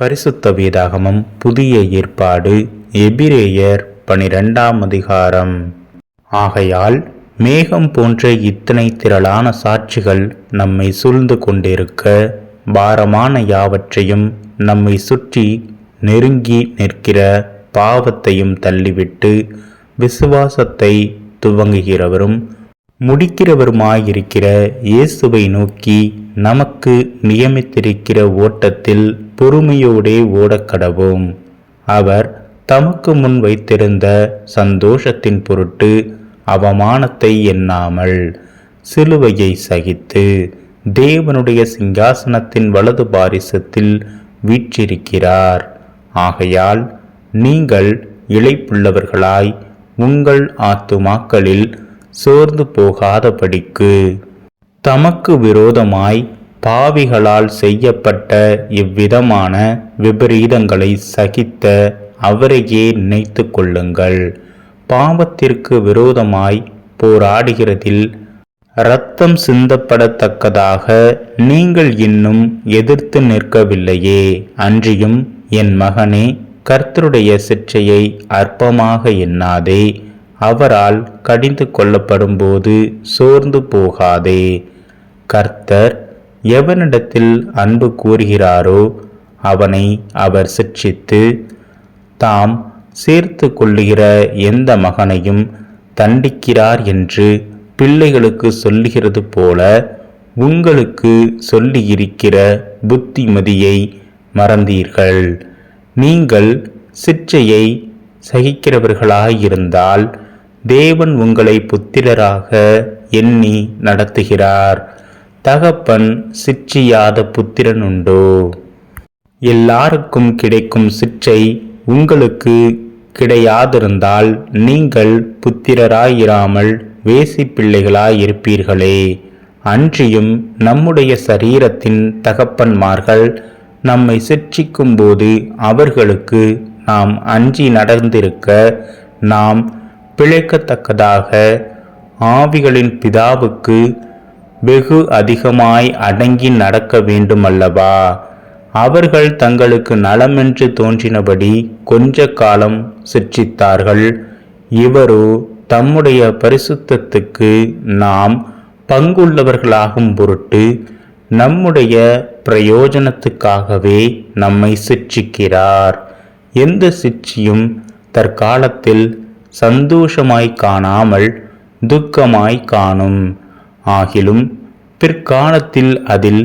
பரிசுத்த வேதாகமம் புதிய ஏற்பாடு எபிரேயர் 12ஆம் அதிகாரம். ஆகையால் மேகம் போன்ற இத்தனை திரளான சாட்சிகள் நம்மை சூழ்ந்து கொண்டிருக்க, பாரமான யாவற்றையும் நம்மை சுற்றி நெருங்கி நிற்கிற பாவத்தையும் தள்ளிவிட்டு, விசுவாசத்தை துவங்குகிறவரும் முடிக்கிறவருமாயிருக்கிற இயேசுவை நோக்கி நமக்கு நியமித்திருக்கிற ஓட்டத்தில் பொறுமையோடே ஓடக்கடவோம். அவர் தமக்கு முன் வைத்திருந்த சந்தோஷத்தின் பொருட்டு அவமானத்தை எண்ணாமல் சிலுவையை சகித்து தேவனுடைய சிங்காசனத்தின் வலது பாரிசத்தில் வீற்றிருக்கிறார். ஆகையால் நீங்கள் இளைப்புள்ளவர்களாய் உங்கள் ஆத்துமாக்களில் சோர்ந்து போகாதபடிக்கு தமக்கு விரோதமாய் பாவிகளால் செய்யப்பட்ட இவ்விதமான விபரீதங்களை சகித்த அவரையே நினைத்து கொள்ளுங்கள். பாவத்திற்கு விரோதமாய் போராடுகிறதில் இரத்தம் சிந்தப்படத்தக்கதாக நீங்கள் இன்னும் எதிர்த்து நிற்கவில்லையே. அன்றியும் என் மகனே, கர்த்தருடைய சிற்றையை அற்பமாக எண்ணாதே. அவரால் கடிந்து கொள்ளப்படும் போது சோர்ந்து போகாதே. கர்த்தர் எவனிடத்தில் அன்பு கூறுகிறாரோ அவனை அவர் சிட்சித்து, தாம் சேர்த்து கொள்ளுகிற எந்த மகனையும் தண்டிக்கிறார் என்று பிள்ளைகளுக்கு சொல்லுகிறது போல உங்களுக்கு சொல்லியிருக்கிற புத்திமதியை மறந்தீர்கள். நீங்கள் சிற்றையை சகிக்கிறவர்களாயிருந்தால் தேவன் உங்களை புத்திரராக எண்ணி நடத்துகிறார். தகப்பன் சிற்றியாத புத்திரன் உண்டோ? எல்லாருக்கும் கிடைக்கும் சிற்றை உங்களுக்கு கிடையாதிருந்தால் நீங்கள் புத்திரராயிராமல் வேசி பிள்ளைகளாயிருப்பீர்களே. அன்றியும் நம்முடைய சரீரத்தின் தகப்பன்மார்கள் நம்மை சிற்றிக்கும் போது அவர்களுக்கு நாம் அஞ்சி நடந்திருக்க, நாம் பிழைக்கத்தக்கதாக ஆவிகளின் பிதாவுக்கு வெகு அதிகமாய் அடங்கி நடக்க வேண்டுமல்லவா? அவர்கள் தங்களுக்கு நலமென்று தோன்றினபடி கொஞ்ச காலம் சிற்றித்தார்கள். இவரோ தம்முடைய பரிசுத்தத்துக்கு நாம் பங்குள்ளவர்களாகும் பொருட்டு நம்முடைய பிரயோஜனத்துக்காகவே நம்மை சிற்றிக்கிறார். எந்த சிற்றியும் தற்காலத்தில் சந்தோஷமாய் காணாமல் துக்கமாய் காணும். ஆகிலும் பிற்காலத்தில் அதில்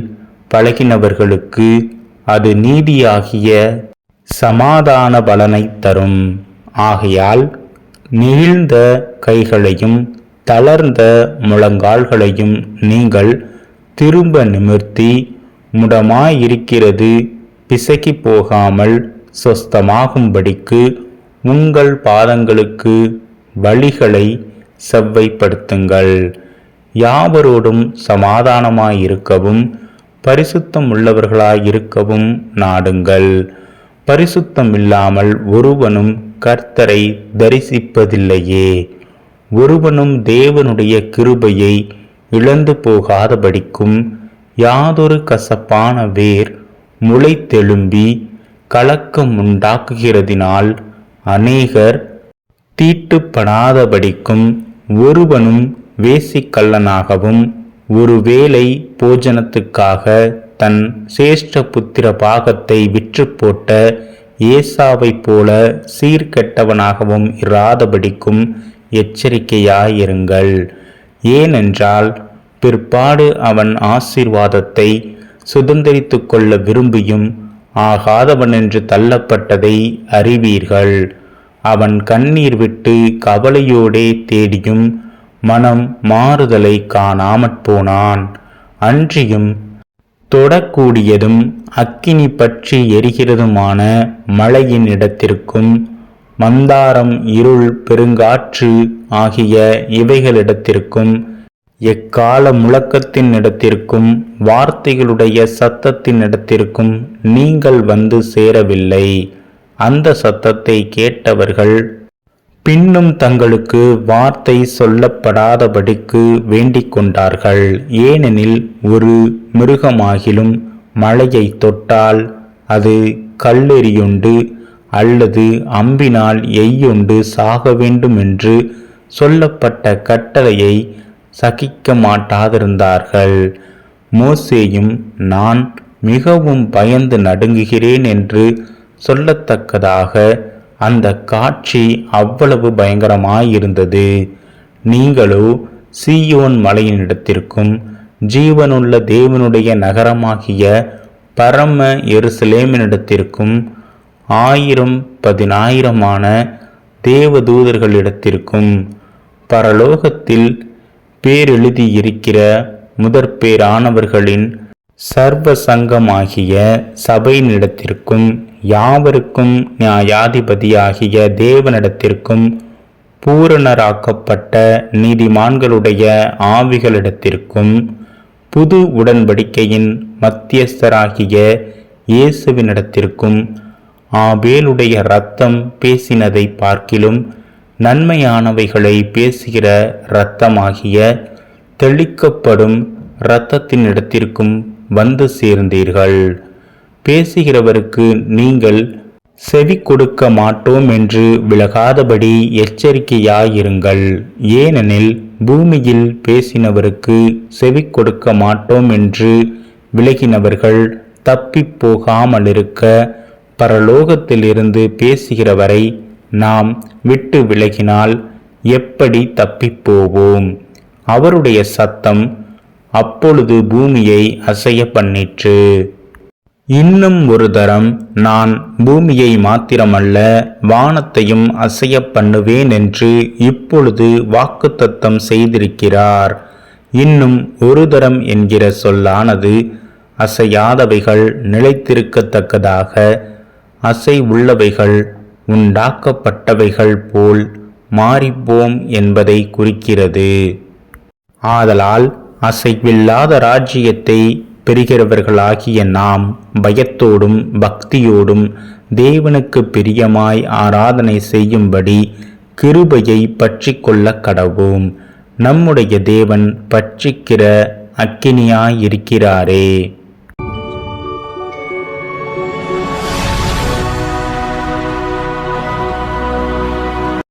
பழகினவர்களுக்கு அது நீதியாகிய சமாதான பலனை தரும். ஆகையால் நெகிழ்ந்த கைகளையும் தளர்ந்த முழங்கால்களையும் நீங்கள் திரும்ப நிமிர்த்தி, முடமாயிருக்கிறது பிசகி போகாமல் சொஸ்தமாகும்படிக்கு உங்கள் பாதங்களுக்கு வழிகளை செவ்வைப்படுத்துங்கள். யாவரோடும் சமாதானமாயிருக்கவும் பரிசுத்தம் உள்ளவர்களாயிருக்கவும் நாடுங்கள். பரிசுத்தம் இல்லாமல் ஒருவனும் கர்த்தரை தரிசிப்பதில்லையே. ஒருவனும் தேவனுடைய கிருபையை இழந்து போகாதபடிக்கும் யாதொரு கசப்பான வேர் முளைத்தெழும்பி கலக்கம் உண்டாக்குகிறதினால் அநேகர் தீட்டுப்படாதபடிக்கும் ஒருவனும் வேசிக்கள்ளனாகவும் ஒருவேளை போஜனத்துக்காக தன் சேஷ்ட புத்திர பாகத்தை விற்று போட்ட ஏசாவை போல சீர்கெட்டவனாகவும் இராதபடிக்கும் எச்சரிக்கையாயிருங்கள். ஏனென்றால் பிற்பாடு அவன் ஆசீர்வாதத்தை சுதந்திரித்து கொள்ள விரும்பியும் ஆகாதவனென்று தள்ளப்பட்டதை அறிவீர்கள். அவன் கண்ணீர் விட்டு கவலையோடே தேடியும் மனம் மாறுதலை காணாமற் போனான். அன்றியும் தொடக்கூடியதும் அக்கினி பற்றி எரிகிறதுமான மழையின் இடத்திற்கும் மந்தாரம் இருள் பெருங்காற்று ஆகிய இவைகளிடத்திற்கும் எக்கால முழக்கத்தின் இடத்திற்கும் வார்த்தைகளுடைய சத்தத்தின் இடத்திற்கும் நீங்கள் வந்து சேரவில்லை. அந்த சத்தத்தை கேட்டவர்கள் பின்னும் தங்களுக்கு வார்த்தை சொல்லப்படாதபடிக்கு வேண்டிக் கொண்டார்கள். ஏனெனில் ஒரு மிருகமாகிலும் மழையை தொட்டால் அது கல்லெறியுண்டு அல்லது அம்பினால் எய்யுண்டு சாக வேண்டும் என்று சொல்லப்பட்ட கட்டளையை சகிக்க மாட்டாதிருந்தார்கள். மோசேயும் நான் மிகவும் பயந்து நடுங்குகிறேன் என்று சொல்லத்தக்கதாக அந்த காட்சி அவ்வளவு பயங்கரமாயிருந்தது. நீங்களோ சீயோன் மலையினிடத்திற்கும் ஜீவனுள்ள தேவனுடைய நகரமாகிய பரம எருசலேமினிடத்திற்கும் 1000-10,000 தேவதூதர்களிடத்திற்கும் பரலோகத்தில் பேரெழுதியிருக்கிற முதற்பேரானவர்களின் சர்வ சங்கமாகிய சபையினிடத்திற்கும் யாவருக்கும் நியாயாதிபதியாகிய தேவனிடத்திற்கும் பூரணராக்கப்பட்ட நீதிமான்களுடைய ஆவிகளிடத்திற்கும் புது உடன்படிக்கையின் மத்தியஸ்தராகிய இயேசுவினிடத்திற்கும் ஆபேலுடைய இரத்தம் பேசினதை பார்க்கிலும் நன்மையானவைகளை பேசுகிற இரத்தமாகிய தெளிக்கப்படும் இரத்தத்தினிடத்திற்கும் வந்து சேர்ந்தீர்கள். பேசுகிறவருக்கு நீங்கள் செவி கொடுக்க மாட்டோம் என்று விலகாதபடி எச்சரிக்கையாயிருங்கள். ஏனெனில் பூமியில் பேசினவருக்கு செவி கொடுக்க மாட்டோம் என்று விலகினவர்கள் தப்பி போகாமலிருக்க பரலோகத்திலிருந்து பேசுகிறவரை நாம் விட்டு விலகினால் எப்படி தப்பிப்போவோம்? அவருடைய சத்தம் அப்பொழுது பூமியை அசைய பண்ணிற்று. இன்னும் ஒரு தரம் நான் பூமியை மாத்திரமல்ல வானத்தையும் அசைய பண்ணுவேன் என்று இப்பொழுது வாக்குத்தத்தம் செய்திருக்கிறார். இன்னும் ஒரு தரம் என்கிற சொல்லானது அசையாதவைகள் நிலைத்திருக்கத்தக்கதாக அசை உள்ளவைகள் உண்டாக்கப்பட்டவைகள் போல் மாறிப்போம் என்பதை குறிக்கிறது. ஆதலால் அசைவில்லாத ராஜ்யத்தை பெறுகிறவர்களாகிய நாம் பயத்தோடும் பக்தியோடும் தேவனுக்கு பிரியமாய் ஆராதனை செய்யும்படி கிருபையை பற்றி கொள்ள கடவோம். நம்முடைய தேவன் பட்சிக்கிற அக்கினியாயிருக்கிறாரே.